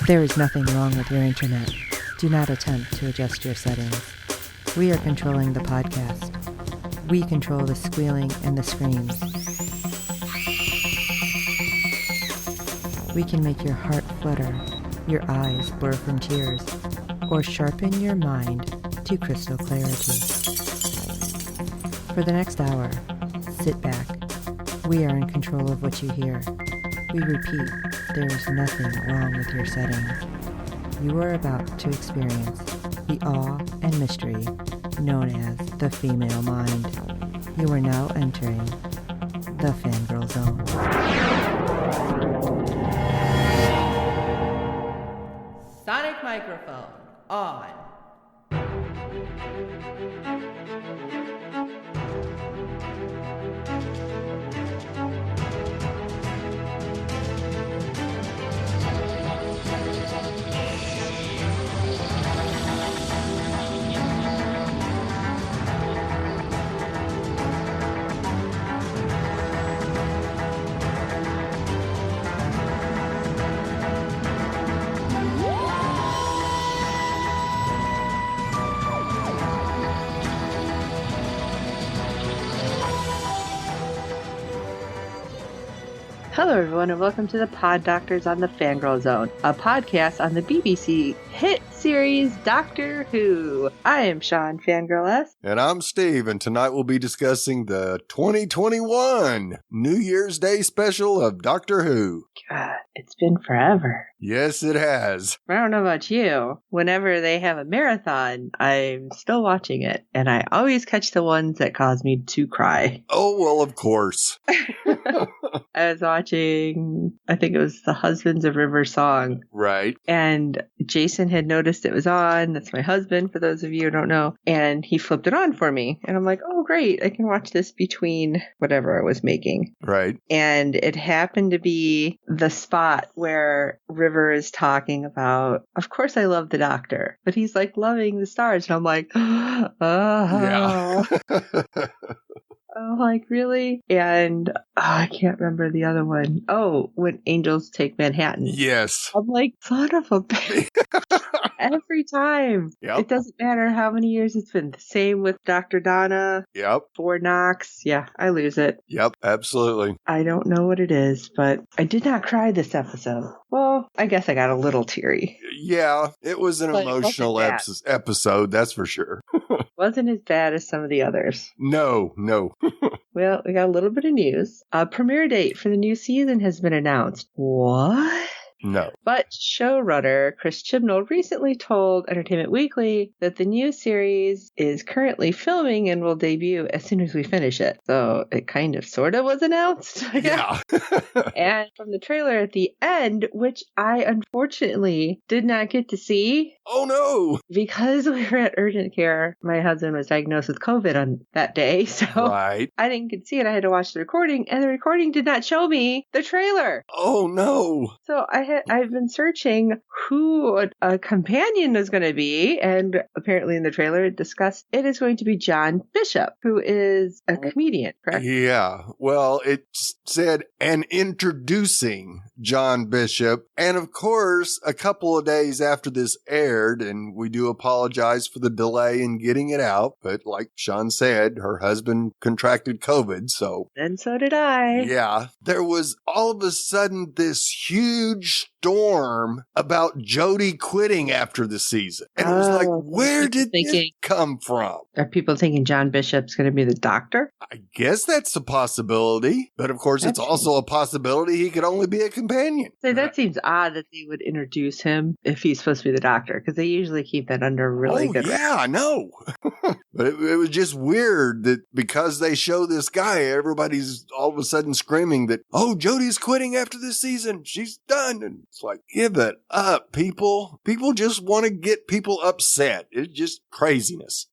There is nothing wrong with your internet. Do not attempt to adjust your settings. We are controlling the podcast. We control the squealing and the screams. We can make your heart flutter, your eyes blur from tears, or sharpen your mind to crystal clarity. For the next hour, sit back. We are in control of what you hear. We repeat, there is nothing wrong with your settings. You are about to experience the awe and mystery known as the female mind. You are now entering the Fangirl Zone. Sonic microphone on. Hello everyone and welcome to the Pod Doctors on the Fangirl Zone, a podcast on the BBC hit series Doctor Who. I am Sean Fangirl S. And I'm Steve, and tonight we'll be discussing the 2021 New Year's Day special of Doctor Who. God, it's been forever. Yes, it has. I don't know about you. Whenever they have a marathon, I'm still watching it, and I always catch the ones that cause me to cry. Oh, well, of course. I was watching, I think it was The Husbands of River Song. Right. And Jason had noticed it was on. That's my husband, for those of you who don't know. And he flipped it on for me. And I'm like, oh, great. I can watch this between whatever I was making. Right. And it happened to be the spot where River is talking about, of course I love the Doctor, but he's like loving the stars. And I'm like, oh. Yeah. Oh, like, really? And I can't remember the other one. Oh, When Angels Take Manhattan. Yes. I'm like, son of a bitch. Every time. Yep. It doesn't matter how many years it's been. The same with Dr. Donna. Yep. Fort Knox. Yeah, I lose it. Yep, absolutely. I don't know what it is, but I did not cry this episode. Well, I guess I got a little teary. Yeah, it was an But it emotional wasn't episode, that's for sure. Wasn't as bad as some of the others. No. Well, we got a little bit of news. A premiere date for the new season has been announced. What? No. But showrunner Chris Chibnall recently told Entertainment Weekly that the new series is currently filming and will debut as soon as we finish it. So it kind of sort of was announced. Yeah. And from the trailer at the end, which I unfortunately did not get to see. Oh, no. Because we were at urgent care, my husband was diagnosed with COVID on that day. So Right. I didn't get to see it. I had to watch the recording, and the recording did not show me the trailer. Oh, no. So I've been searching who a companion is going to be, and apparently in the trailer it discussed it is going to be John Bishop, who is a comedian, correct? Yeah. Well, it said, and introducing John Bishop. And of course, a couple of days after this aired, and we do apologize for the delay in getting it out, but like Sean said, her husband contracted COVID, so. And so did I. Yeah. There was all of a sudden this huge storm about Jodie quitting after the season. And it was like, where did this come from? Are people thinking John Bishop's going to be the Doctor? I guess that's a possibility. But of course, it's also a possibility he could only be a companion. So that seems odd that they would introduce him if he's supposed to be the Doctor, because they usually keep that under really good. Yeah, I know. But it was just weird that because they show this guy, everybody's all of a sudden screaming that, oh, Jodie's quitting after this season. She's done. And it's like, give it up, people. People just want to get people upset. It's just craziness.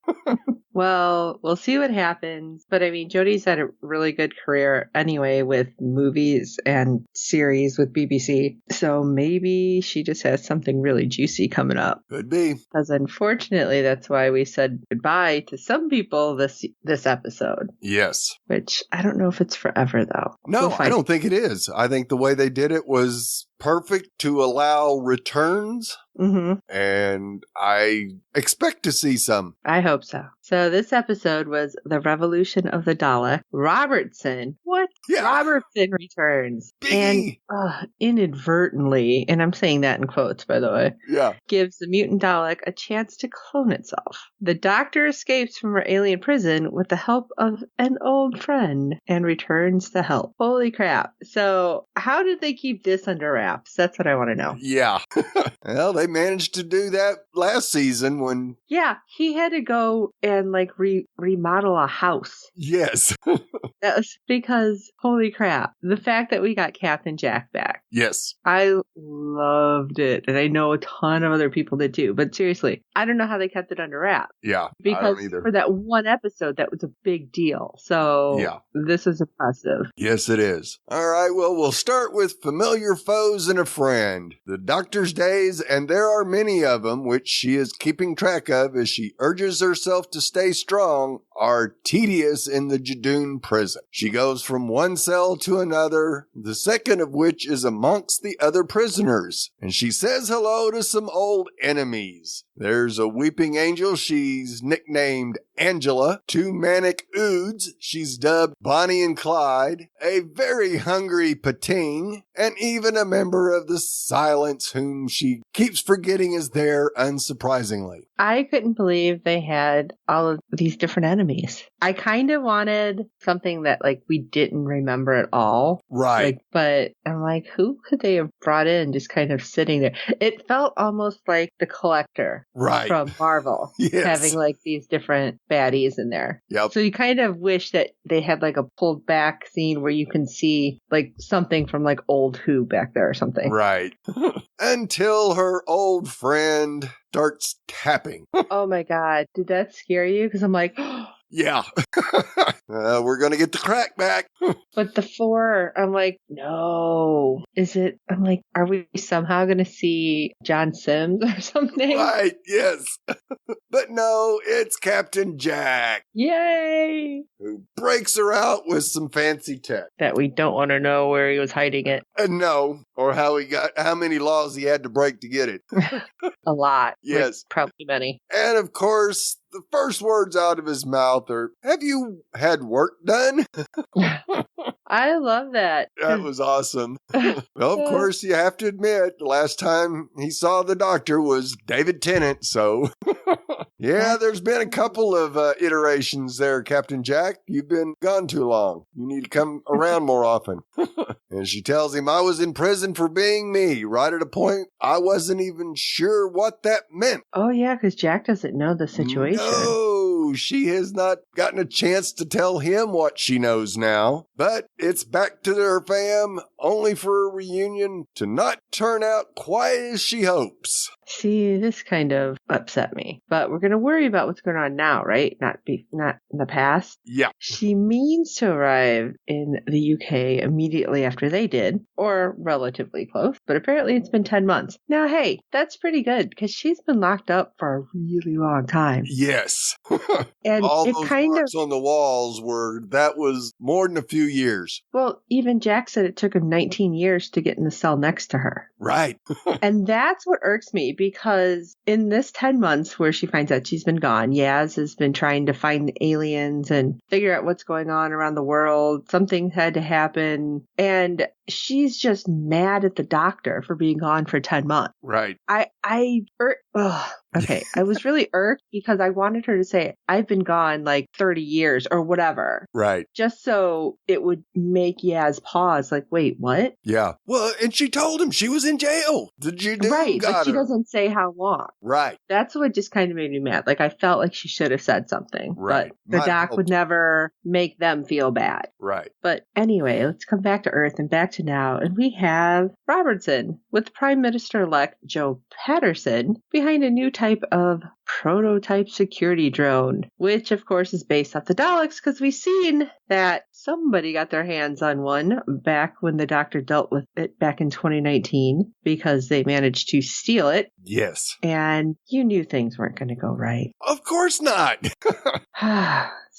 Well, we'll see what happens. But I mean, Jodie's had a really good career anyway with movies and series with BBC. So maybe she just has something really juicy coming up. Could be. Because unfortunately, that's why we said goodbye to some people this episode. Yes. Which I don't know if it's forever, though. No, I don't think it is. I think the way they did it was perfect to allow returns. Mm-hmm. And I expect to see some. I hope so. So this episode was The Revolution of the Dalek. Robertson. What? Yeah. Robertson returns. Biggie. And inadvertently, and I'm saying that in quotes, by the way, Yeah. gives the mutant Dalek a chance to clone itself. The Doctor escapes from her alien prison with the help of an old friend and returns to help. Holy crap. So how did they keep this under wraps? That's what I want to know. Yeah. Well, they managed to do that last season when... Yeah, he had to go and like remodel a house. Yes. That was because, holy crap, the fact that we got Captain Jack back. Yes. I loved it. And I know a ton of other people did too. But seriously, I don't know how they kept it under wraps. Yeah, because I don't either. For that one episode, that was a big deal. So yeah. This was impressive. Yes, it is. All right, well, we'll start with familiar foes and a friend. The Doctor's days, and there are many of them, which she is keeping track of as she urges herself to stay strong, are tedious in the Jadoon prison. She goes from one cell to another, the second of which is amongst the other prisoners, and she says hello to some old enemies. There's a weeping angel she's nicknamed Angela, two manic Oods she's dubbed Bonnie and Clyde, a very hungry Pating, and even a member of the Silence whom she keeps forgetting is there unsurprisingly. I couldn't believe they had all of these different enemies. I kind of wanted something that like we didn't remember at all. Right. Like, but I'm like, who could they have brought in just kind of sitting there? It felt almost like the Collector. Right. From Marvel. Yes. Having like these different baddies in there. Yep. So you kind of wish that they had like a pulled back scene where you can see like something from like old Who back there or something. Right. Until her old friend starts tapping. Oh my God. Did that scare you? Because I'm like, yeah. We're going to get the crack back. But the 4, I'm like, no. Is it? I'm like, are we somehow going to see John Sims or something? Right, yes. But no, it's Captain Jack. Yay! Who breaks her out with some fancy tech. That we don't want to know where he was hiding it. No, or how many laws he had to break to get it. A lot. Yes. Like, probably many. And of course, the first words out of his mouth are, "Have you had work done?" I love that. That was awesome. Well, of course, you have to admit, the last time he saw the Doctor was David Tennant, so... Yeah, there's been a couple of iterations there, Captain Jack. You've been gone too long. You need to come around more often. And she tells him, I was in prison for being me, right at a point I wasn't even sure what that meant. Oh, yeah, because Jack doesn't know the situation. No, she has not gotten a chance to tell him what she knows now. But it's back to her fam, only for a reunion to not turn out quite as she hopes. See, this kind of upset me. But we're going to worry about what's going on now, right? Not in the past. Yeah. She means to arrive in the UK immediately after they did, or relatively close, but apparently it's been 10 months. Now, hey, that's pretty good, because she's been locked up for a really long time. Yes. And all it those kind marks on the walls that was more than a few years. Well, even Jack said it took him 19 years to get in the cell next to her. Right. And that's what irks me, because in this 10 months where she finds out she's been gone, Yaz has been trying to find the aliens and figure out what's going on around the world. Something had to happen. And she's just mad at the Doctor for being gone for 10 months. Right. Okay. I was really irked because I wanted her to say, I've been gone like 30 years or whatever. Right. Just so it would make Yaz pause, like, wait, what? Yeah. Well, and she told him she was in jail. The Jadoon right, got but she her. doesn't say how long. Right. That's what just kind of made me mad. Like, I felt like she should have said something. Right. But the Doc would never make them feel bad. Right. But anyway, let's come back to Earth and back to now. And we have Robertson with Prime Minister-elect Joe Patterson behind a new type of prototype security drone, which of course is based off the Daleks, because we've seen that somebody got their hands on one back when the Doctor dealt with it back in 2019, because they managed to steal it. Yes. And you knew things weren't going to go right. Of course not.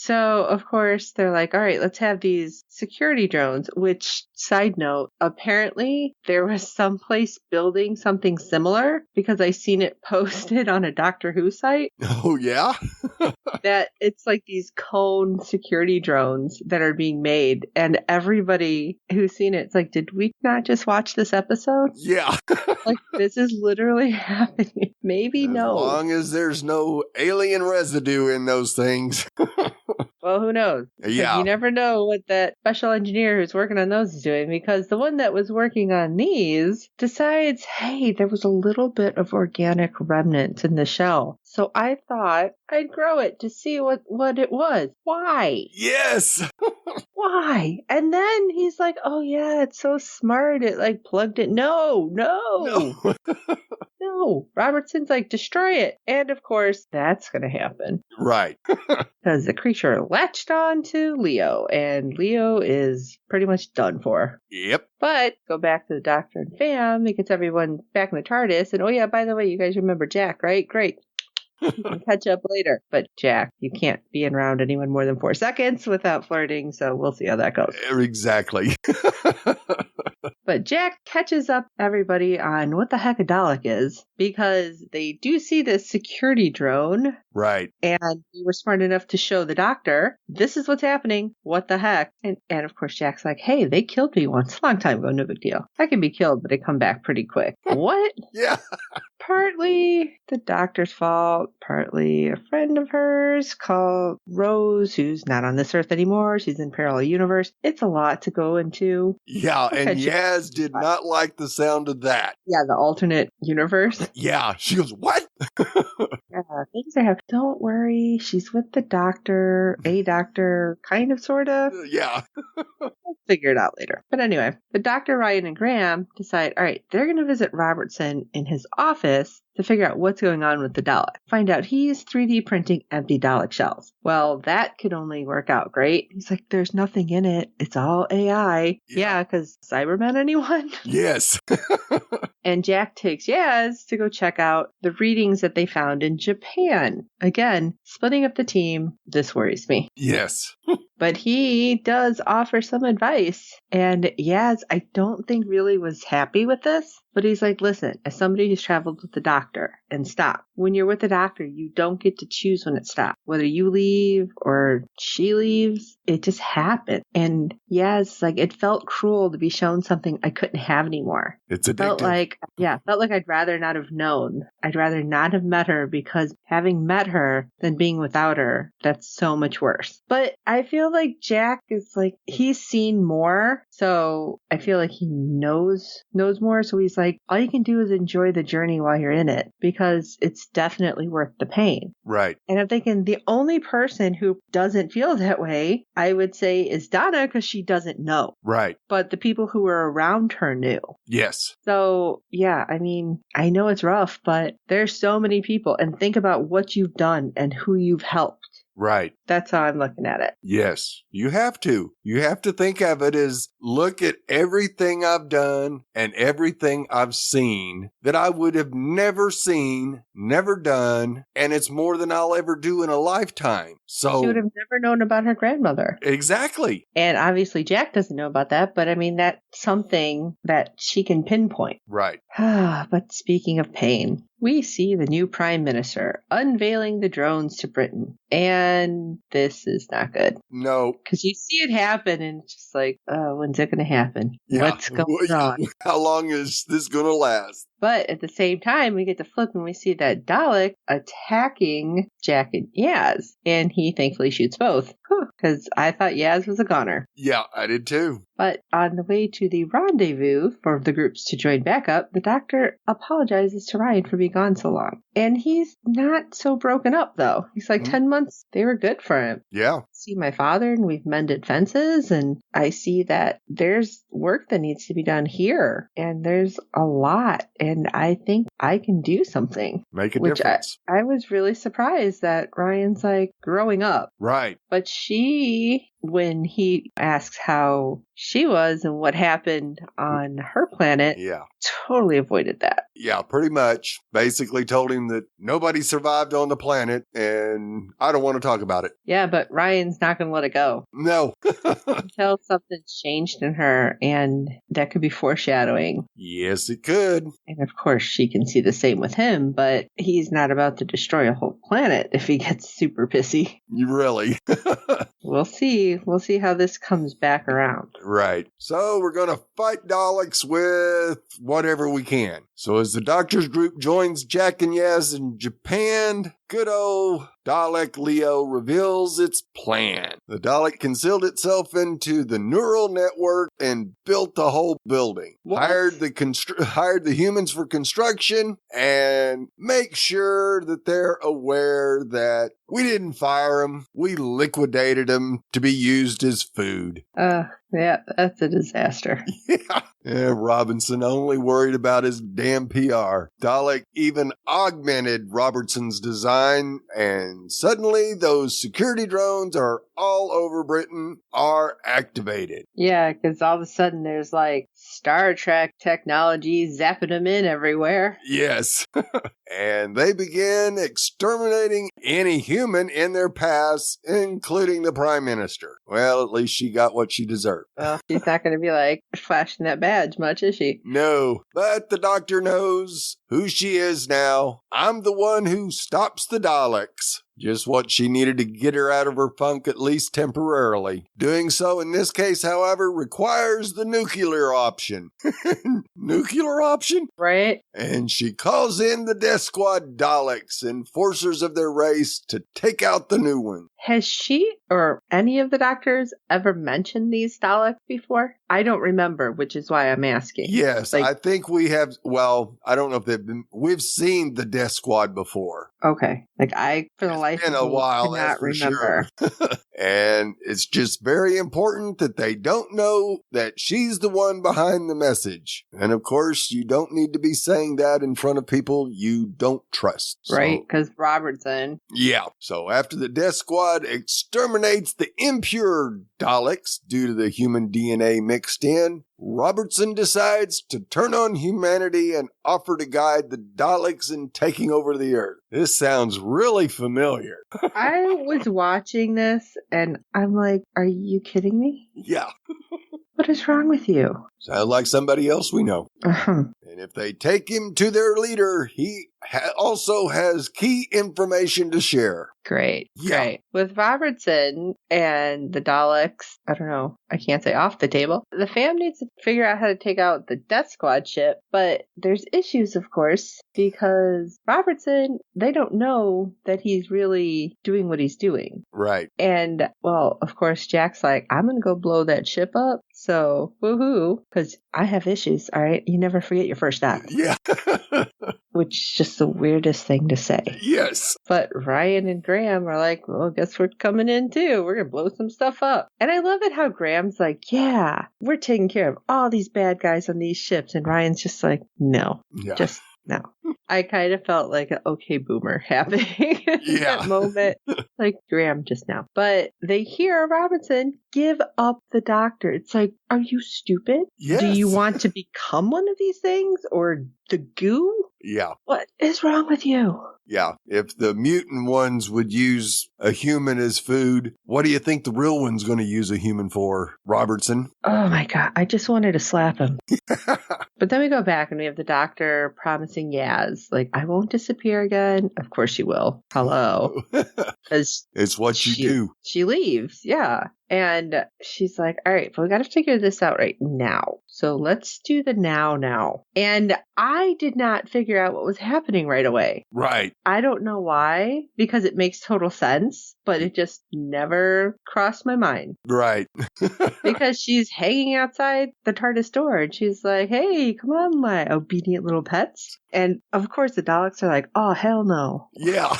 So, of course, they're like, all right, let's have these security drones, which, side note, apparently there was someplace building something similar because I seen it posted on a Doctor Who site Oh, yeah? that it's like these cone security drones that are being made. And everybody who's seen it, it's like, did we not just watch this episode? Yeah. Like, this is literally happening. Maybe As no. long as there's no alien residue in those things. Well, who knows? Because Yeah. you never know what that special engineer who's working on those is doing, because the one that was working on these decides, hey, there was a little bit of organic remnants in the shell. So I thought I'd grow it to see what it was. Why? Yes. Why? And then he's like, oh yeah, it's so smart. It like plugged it. No. No. Robertson's like, destroy it. And of course, that's going to happen. Right. Because the creature latched on to Leo, and Leo is pretty much done for. Yep. But go back to the Doctor and Fam. It gets everyone back in the TARDIS. And oh yeah, by the way, you guys remember Jack, right? Great. You can catch up later. But Jack, you can't be around anyone more than 4 seconds without flirting, so we'll see how that goes. Exactly. But Jack catches up everybody on what the heck a Dalek is, because they do see this security drone. Right. And we were smart enough to show the Doctor, this is what's happening. What the heck? And of course, Jack's like, hey, they killed me once. A long time ago. No big deal. I can be killed, but I come back pretty quick. What? Yeah. Partly the Doctor's fault, partly a friend of hers called Rose, who's not on this earth anymore. She's in parallel universe. It's a lot to go into. Yeah, and Yaz did not like the sound of that. Yeah, the alternate universe. Yeah, she goes, what? Yeah, things I have. Don't worry, she's with the Doctor, a doctor, kind of, sort of. Yeah. We'll figure it out later. But anyway, the Doctor, Ryan, and Graham decide, all right, they're going to visit Robertson in his office to figure out what's going on with the Dalek. Find out he's 3D printing empty Dalek shells. Well, that could only work out great. He's like, there's nothing in it. It's all AI. Yeah, because Cybermen, anyone? Yes. And Jack takes Yaz to go check out the readings that they found in Japan. Again, splitting up the team. This worries me. Yes. But he does offer some advice. And Yaz, I don't think really was happy with this. But he's like, listen, as somebody who's traveled with the Doctor and stopped, when you're with the Doctor, you don't get to choose when it stops. Whether you leave or she leaves, it just happened. And Yaz, like, it felt cruel to be shown something I couldn't have anymore. It's addictive. Felt like I'd rather not have known. I'd rather not have met her, because having met her than being without her, that's so much worse. But I feel like Jack is like, he's seen more. So I feel like he knows more. So he's like, all you can do is enjoy the journey while you're in it, because it's definitely worth the pain. Right. And I'm thinking the only person who doesn't feel that way, I would say, is Donna, because she doesn't know. Right. But the people who were around her knew. Yes. So, yeah, I mean, I know it's rough, but there's so many people. And think about what you've done and who you've helped. Right. That's how I'm looking at it. Yes, you have to. You have to think of it as, look at everything I've done and everything I've seen that I would have never seen, never done, and it's more than I'll ever do in a lifetime. So she would have never known about her grandmother. Exactly. And obviously Jack doesn't know about that, but I mean, that's something that she can pinpoint. Right. But speaking of pain, we see the new Prime Minister unveiling the drones to Britain. And this is not good. No. Because you see it happen and it's just like, oh, when's it going to happen? Yeah. What's going on? How long is this going to last? But at the same time, we get to flip and we see that Dalek attacking Jack and Yaz. And he thankfully shoots both. Because I thought Yaz was a goner. Yeah, I did too. But on the way to the rendezvous for the groups to join back up, the Doctor apologizes to Ryan for being gone so long. And he's not so broken up, though. He's like, 10 months, they were good for him. Yeah. I see my father and we've mended fences, and I see that there's work that needs to be done here. And there's a lot. And I think I can do something. Make a Which difference. I was really surprised that Ryan's like growing up. Right. But she, when he asks how she was and what happened on her planet, Yeah. totally avoided that. Yeah, pretty much. Basically told him that nobody survived on the planet and I don't want to talk about it. Yeah, but Ryan's not going to let it go. No. Until something's changed in her, and that could be foreshadowing. Yes, it could. And of course, she can see the same with him, but he's not about to destroy a whole planet if he gets super pissy. Really? We'll see. We'll see how this comes back around. Right. So we're going to fight Daleks with whatever we can. So as the Doctor's group joins Jack and Yaz in Japan, good old Dalek Leo reveals its plan. The Dalek concealed itself into the neural network and built the whole building. What? Hired the humans for construction and make sure that they're aware that we didn't fire them. We liquidated them to be used as food. Yeah, that's a disaster. Yeah, Robinson only worried about his damn PR. Dalek even augmented Robertson's design, and suddenly those security drones are all over Britain are activated. Yeah, because all of a sudden there's like Star Trek technology zapping them in everywhere. Yes. And they begin exterminating any human in their paths, including the Prime Minister. Well, at least she got what she deserved. Well, she's not going to be like flashing that badge much, is she? No, but the Doctor knows who she is now. I'm the one who stops the Daleks. Just what she needed to get her out of her funk, at least temporarily. Doing so in this case, however, requires the nuclear option. Nuclear option? Right? And she calls in the Death Squad Daleks, enforcers of their race, to take out the new one. Has she or any of the doctors ever mentioned these Daleks before? I don't remember, which is why I'm asking. Yes, I think we have. Well, I don't know if we've seen the Death Squad before. Okay. Like for the life Been of a me, while, cannot that's for remember. sure. And it's just very important that they don't know that she's the one behind the message. And of course, you don't need to be saying that in front of people you don't trust. Right? Because Robertson. Yeah. So after the Death Squad exterminates the impure Daleks due to the human DNA mixed in, Robertson decides to turn on humanity and offer to guide the Daleks in taking over the Earth. This sounds really familiar. I was watching this and I'm like, are you kidding me? Yeah. What is wrong with you? Sounds like somebody else we know. Uh-huh. And if they take him to their leader, he also has key information to share. Great. Yeah. Great. With Robertson and the Daleks, I don't know, I can't say off the table. The fam needs to figure out how to take out the Death Squad ship, but there's issues, of course, because Robertson, they don't know that he's really doing what he's doing. Right. And, well, of course, Jack's like, I'm going to go blow that ship up. So, woohoo, because I have issues, all right? You never forget your first act. Yeah. Which is just the weirdest thing to say. Yes. But Ryan and Graham are like, well, guess we're coming in too. We're going to blow some stuff up. And I love it how Graham's like, yeah, we're taking care of all these bad guys on these ships. And Ryan's just like, no, just no. I kind of felt like an okay boomer happening at that moment. Like Graham just now. But they hear Robinson give up the doctor. It's like, are you stupid? Yes. Do you want to become one of these things or the goo? Yeah. What is wrong with you? Yeah. If the mutant ones would use a human as food, what do you think the real one's going to use a human for, Robertson? Oh my God. I just wanted to slap him. But then we go back and we have the doctor promising Yaz, like, I won't disappear again. Of course you will. Hello. Because it's what you do. She leaves. Yeah. And she's like, all right, but we got to figure this out right now. So let's do the now. And I did not figure out what was happening right away. Right. I don't know why, because it makes total sense, but it just never crossed my mind. Right. Because she's hanging outside the TARDIS door and she's like, hey, come on, my obedient little pets. And of course the Daleks are like, oh, hell no. Yeah.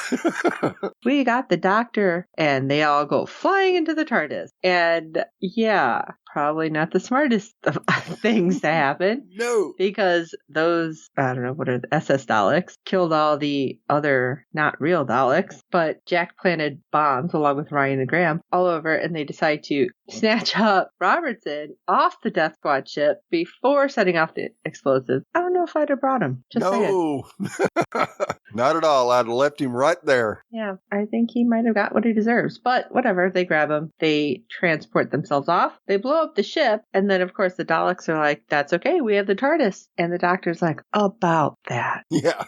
We got the doctor, and they all go flying into the TARDIS. And yeah, probably not the smartest of things to happen. No. Because those, I don't know, what are the SS Daleks, killed all the other not real Daleks, but Jack planted bombs along with Ryan and Graham all over, and they decide to snatch up Robertson off the Death Squad ship before setting off the explosives. I don't know if I'd have brought him. Just saying. Not at all. I'd have left him right there. Yeah, I think he might have got what he deserves, but whatever. They grab him, they transport themselves off, they blow up the ship, and then of course the Daleks are like, that's okay, we have the TARDIS. And the Doctor's like, about that. Yeah.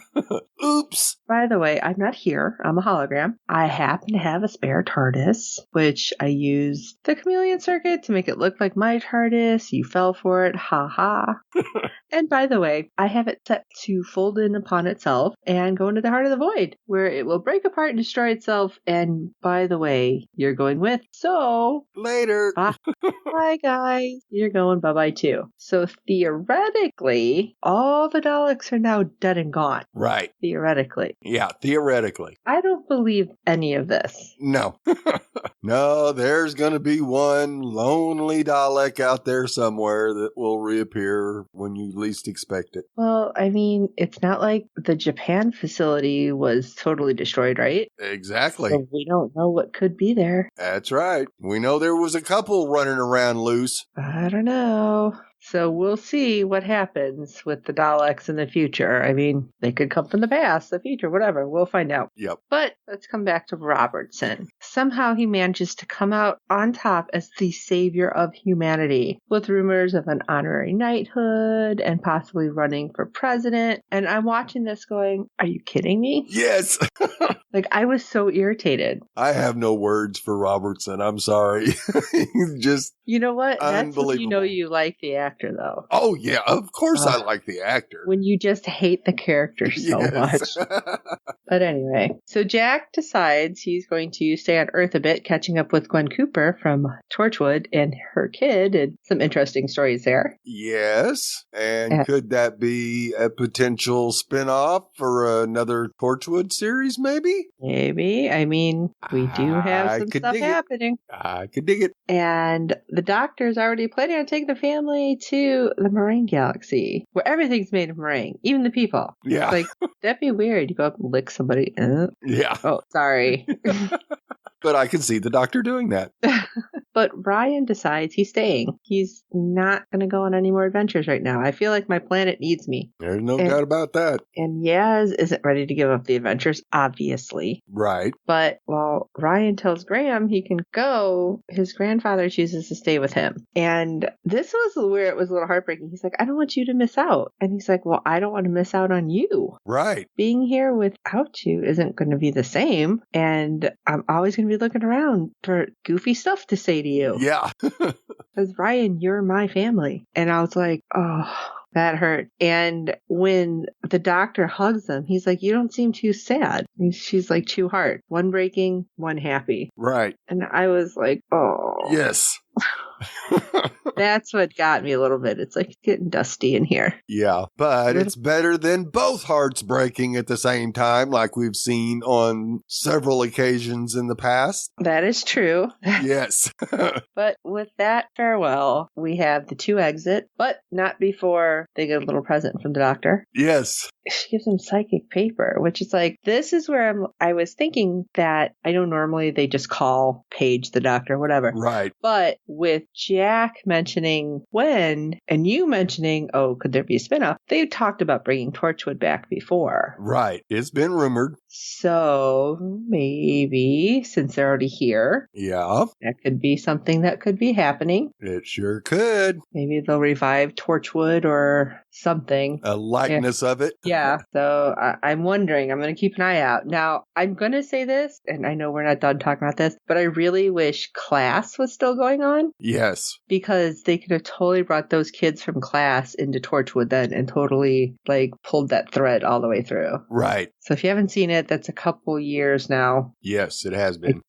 Oops. By the way, I'm not here. I'm a hologram. I happen to have a spare TARDIS, which I used the chameleon circuit to make it look like my TARDIS. You fell for it. Ha ha. And by the way, I have it set to fold in upon itself and go into the heart of the void, where it will break apart and destroy itself. And by the way, you're going with. So later. Bye, guys. You're going bye-bye too. So theoretically, all the Daleks are now dead and gone. Right. Theoretically. Yeah, theoretically. I don't believe any of this. No. No, there's going to be one lonely Dalek out there somewhere that will reappear when you least expect it. Well, I mean, it's not like the Japan facility was totally destroyed, right? Exactly. So we don't know what could be there. That's right. We know there was a couple running around loose. I don't know. So we'll see what happens with the Daleks in the future. I mean, they could come from the past, the future, whatever. We'll find out. Yep. But let's come back to Robertson. Somehow he manages to come out on top as the savior of humanity, with rumors of an honorary knighthood and possibly running for president. And I'm watching this going, are you kidding me? Yes. Like, I was so irritated. I have no words for Robertson. I'm sorry. He's just You know what? That's when unbelievable. you know you like the actor, though. Oh, yeah. Of course I like the actor. When you just hate the character so Yes. much. But anyway, so Jack decides he's going to stay on Earth a bit, catching up with Gwen Cooper from Torchwood and her kid, and some interesting stories there. Yes. And could that be a potential spinoff for another Torchwood series, maybe? Maybe. I mean, we do have I some could stuff dig it. happening. I could dig it. And the Doctor's already planning on taking the family to the Meringue Galaxy, where everything's made of meringue, even the people. Yeah. It's like, that'd be weird. You go up and lick somebody. Yeah. Oh, sorry. But I can see the Doctor doing that. But Ryan decides he's staying. He's not going to go on any more adventures right now. I feel like my planet needs me. There's no doubt about that. And Yaz isn't ready to give up the adventures, obviously. Right. But while Ryan tells Graham he can go, his grandfather chooses to stay with him. And this was where it was a little heartbreaking. He's like, I don't want you to miss out. And he's like, well, I don't want to miss out on you. Right. Being here without you isn't going to be the same. And I'm always going to be looking around for goofy stuff to say to you. Yeah. Because Ryan, you're my family. And I was like, oh, that hurt. And when the Doctor hugs him, he's like, you don't seem too sad. And she's like, two heart. One breaking, one happy. Right. And I was like, oh. Yes. That's what got me a little bit. It's like getting dusty in here. Yeah, but it's better than both hearts breaking at the same time, like we've seen on several occasions in the past. That is true. Yes. But with that farewell, we have the two exit, but not before they get a little present from the Doctor. Yes. She gives him psychic paper, which is like, this is where I was thinking that I know normally they just call Paige the Doctor, whatever. Right. But with Jack mentioning when, and you mentioning, oh, could there be a spinoff? They talked about bringing Torchwood back before. Right. It's been rumored. So maybe, since they're already here, Yeah. that could be something that could be happening. It sure could. Maybe they'll revive Torchwood or something. A likeness of it. Yeah, so I'm wondering. I'm going to keep an eye out. Now, I'm going to say this, and I know we're not done talking about this, but I really wish Class was still going on. Yes. Because they could have totally brought those kids from Class into Torchwood then and totally, like, pulled that thread all the way through. Right. So if you haven't seen it, that's a couple years now. Yes, it has been.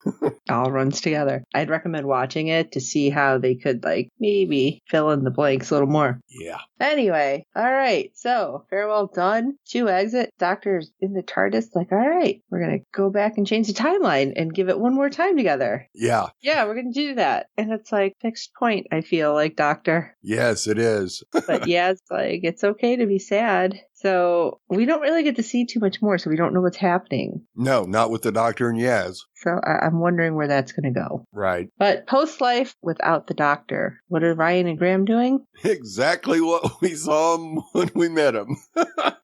all runs together. I'd recommend watching it to see how they could maybe fill in the blanks a little more. Yeah. Anyway, all right. So farewell done. To exit. Doctor's in the TARDIS all right, we're going to go back and change the timeline and give it one more time together. Yeah. Yeah, we're going to do that. And it's fixed point, I feel like, Doctor. Yes, it is. But yeah, it's okay to be sad. So we don't really get to see too much more, so we don't know what's happening. No, not with the Doctor and Yaz. So I'm wondering where that's going to go. Right. But post-life without the Doctor, what are Ryan and Graham doing? Exactly what we saw him when we met him.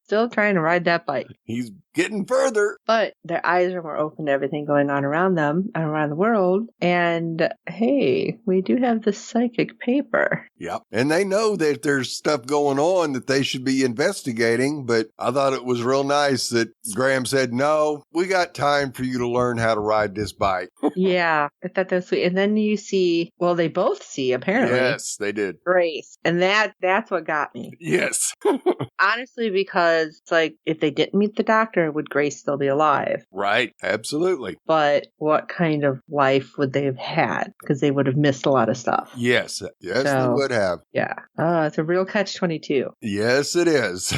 Still trying to ride that bike. He's getting further. But their eyes are more open to everything going on around them and around the world. And hey, we do have the psychic paper. Yep. And they know that there's stuff going on that they should be investigating. But I thought it was real nice that Graham said, no, we got time for you to learn how to ride this bike. Yeah, I thought that was sweet. And then you see, well, they both see, apparently. Yes, they did. Grace. And that's what got me. Yes. Honestly, because it's if they didn't meet the Doctor, would Grace still be alive? Right. Absolutely. But what kind of life would they have had? Because they would have missed a lot of stuff. Yes. Yes, So, they would have. Yeah. It's a real catch-22. Yes, it is.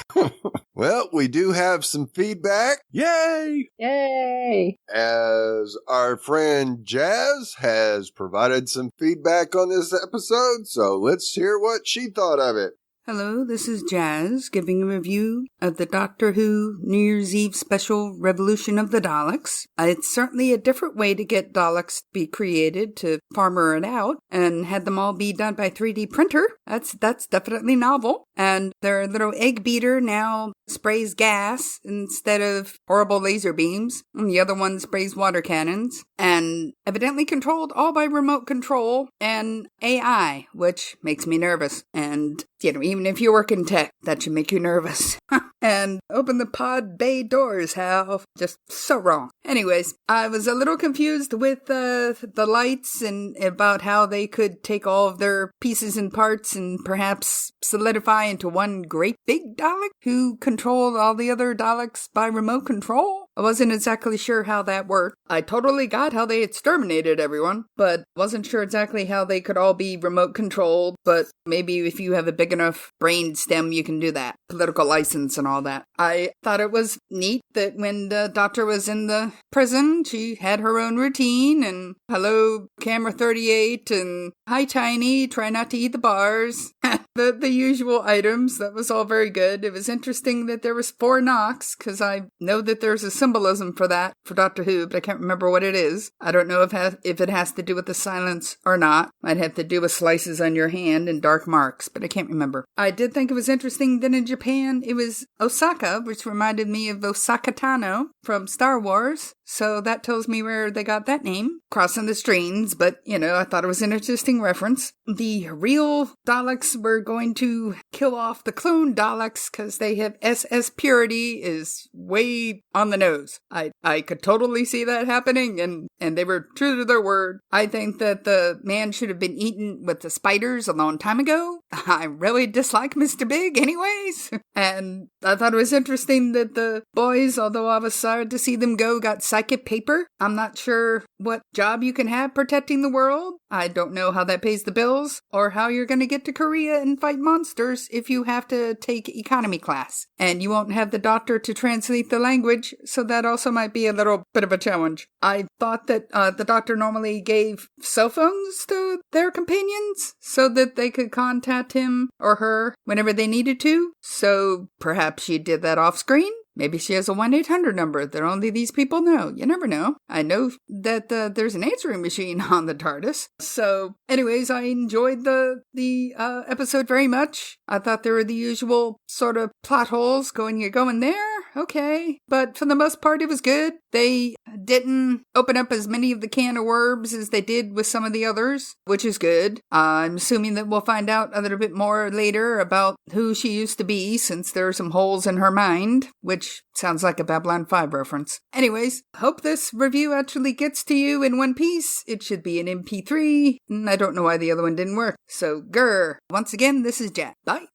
Well, we do have some feedback. Yay! Yay! As our friend Jazz has provided some feedback on this episode, so let's hear what she thought of it. Hello, this is Jazz giving a review of the Doctor Who New Year's Eve special Revolution of the Daleks. It's certainly a different way to get Daleks to be created to farmer it out and had them all be done by 3D printer. That's definitely novel. And their little egg beater now sprays gas instead of horrible laser beams. And the other one sprays water cannons. And evidently controlled all by remote control and AI, which makes me nervous. And even if you work in tech, that should make you nervous. And open the pod bay doors, Hal. Just so wrong. Anyways, I was a little confused with the lights and about how they could take all of their pieces and parts and perhaps solidify into one great big Dalek who controlled all the other Daleks by remote control. I wasn't exactly sure how that worked. I totally got how they exterminated everyone, but wasn't sure exactly how they could all be remote controlled, but maybe if you have a big enough brain stem, you can do that. Political license and all that. I thought it was neat that when the Doctor was in the prison, she had her own routine and hello, camera 38 and hi, Tiny, try not to eat the bars. The usual items. That was all very good. It was interesting that there was 4 knocks, because I know that there's a symbolism for that, for Doctor Who, but I can't remember what it is. I don't know if it has to do with the silence or not. Might have to do with slices on your hand and dark marks, but I can't remember. I did think it was interesting that in Japan, it was Osaka, which reminded me of Osaka Tano from Star Wars. So that tells me where they got that name. Crossing the streams, but, I thought it was an interesting reference. The real Daleks were going to kill off the clone Daleks because they have SS purity is way on the nose. I could totally see that happening, and they were true to their word. I think that the man should have been eaten with the spiders a long time ago. I really dislike Mr. Big anyways. And I thought it was interesting that the boys, although I was sorry to see them go, got psychic paper. I'm not sure what job you can have protecting the world. I don't know how that pays the bills or how you're going to get to Korea and fight monsters if you have to take economy class. And you won't have the Doctor to translate the language, so that also might be a little bit of a challenge. I thought that the Doctor normally gave cell phones to their companions so that they could contact him or her whenever they needed to. So perhaps she did that off screen. Maybe she has a 1-800 number that only these people know. You never know. I know that there's an answering machine on the TARDIS. So, anyways, I enjoyed the episode very much. I thought there were the usual sort of plot holes you're going there? Okay. But for the most part, it was good. They didn't open up as many of the can of worms as they did with some of the others, which is good. I'm assuming that we'll find out a little bit more later about who she used to be, since there are some holes in her mind, which sounds like a Babylon 5 reference. Anyways, hope this review actually gets to you in one piece. It should be an MP3, and I don't know why the other one didn't work. So, grr. Once again, this is Jack. Bye.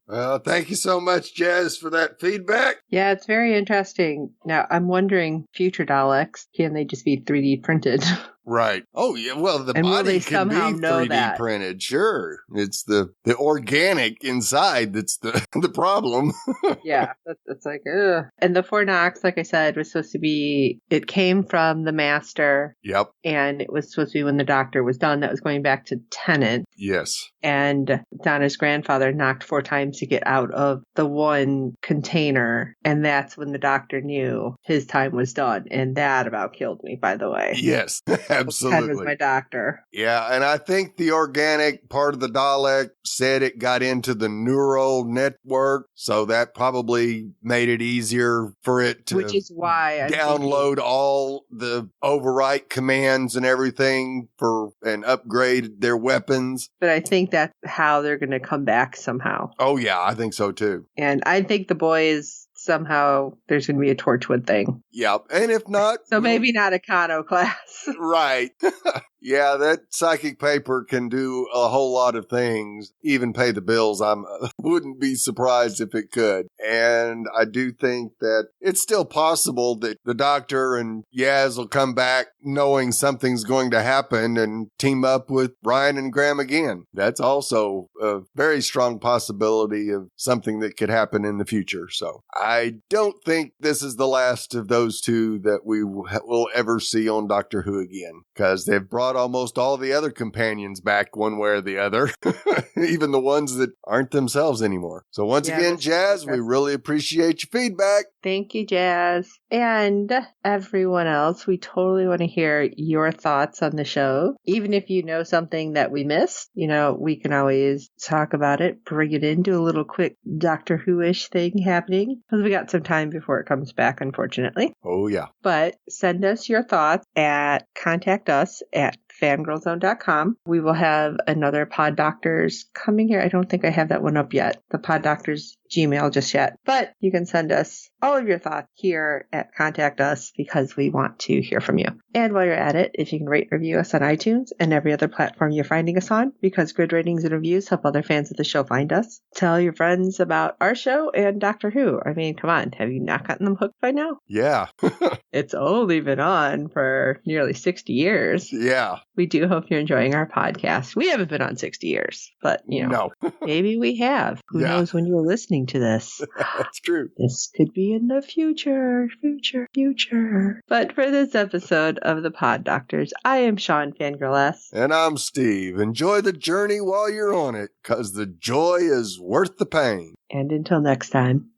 Well, thank you so much, Jazz, for that feedback. Yeah, it's very interesting. Now, I'm wondering, future Daleks, can they just be 3D printed? Right. Oh, yeah. Well, the And will body they can be somehow know 3D that? printed. Sure. It's the organic inside that's the problem. Yeah, that's like, ugh. And the Fort Knox, like I said, was supposed to be, it came from the master, Yep. and it was supposed to be when the doctor was done. That was going back to Tennant. Yes. And Donna's grandfather knocked 4 times to get out of the one container. And that's when the doctor knew his time was done. And that about killed me, by the way. Yes, Ted absolutely. was my doctor. Yeah, and I think the organic part of the Dalek said it got into the neural network, so that probably made it easier for it to Which is why I'm download thinking, all the overwrite commands and everything and upgrade their weapons. but I think that's how they're going to come back somehow. Oh, yeah, I think so too. And I think the boys somehow there's going to be a Torchwood thing. Yep, and if not... So maybe not a Kano class. Right. Yeah, that psychic paper can do a whole lot of things, even pay the bills. I wouldn't be surprised if it could. And I do think that it's still possible that the doctor and Yaz will come back knowing something's going to happen and team up with Ryan and Graham again. That's also a very strong possibility of something that could happen in the future. So I don't think this is the last of those two that we will ever see on Doctor Who again, because they've brought almost all the other companions back one way or the other, even the ones that aren't themselves anymore. So once again, Jazz, we really appreciate your feedback. Thank you, Jazz. And everyone else, we totally want to hear your thoughts on the show. Even if you know something that we missed, we can always talk about it, bring it into a little quick Doctor Who-ish thing happening, because we got some time before it comes back, unfortunately. Oh, yeah. But send us your thoughts contact us at fangirlzone.com. We will have another Pod Doctors coming here. I don't think I have that one up yet, the Pod Doctors Gmail just yet, but you can send us all of your thoughts here at Contact Us, because we want to hear from you. And while you're at it, if you can rate and review us on iTunes and every other platform you're finding us on, because good ratings and reviews help other fans of the show find us. Tell your friends about our show and Doctor Who. I mean, come on, have you not gotten them hooked by now? Yeah. It's only been on for nearly 60 years. Yeah. We do hope you're enjoying our podcast. We haven't been on 60 years, but, No. maybe we have. Who knows when you're listening to this? That's true. This could be in the future. But for this episode of the Pod Doctors, I am Sean Fangirl S. And I'm Steve. Enjoy the journey while you're on it, because the joy is worth the pain. And until next time.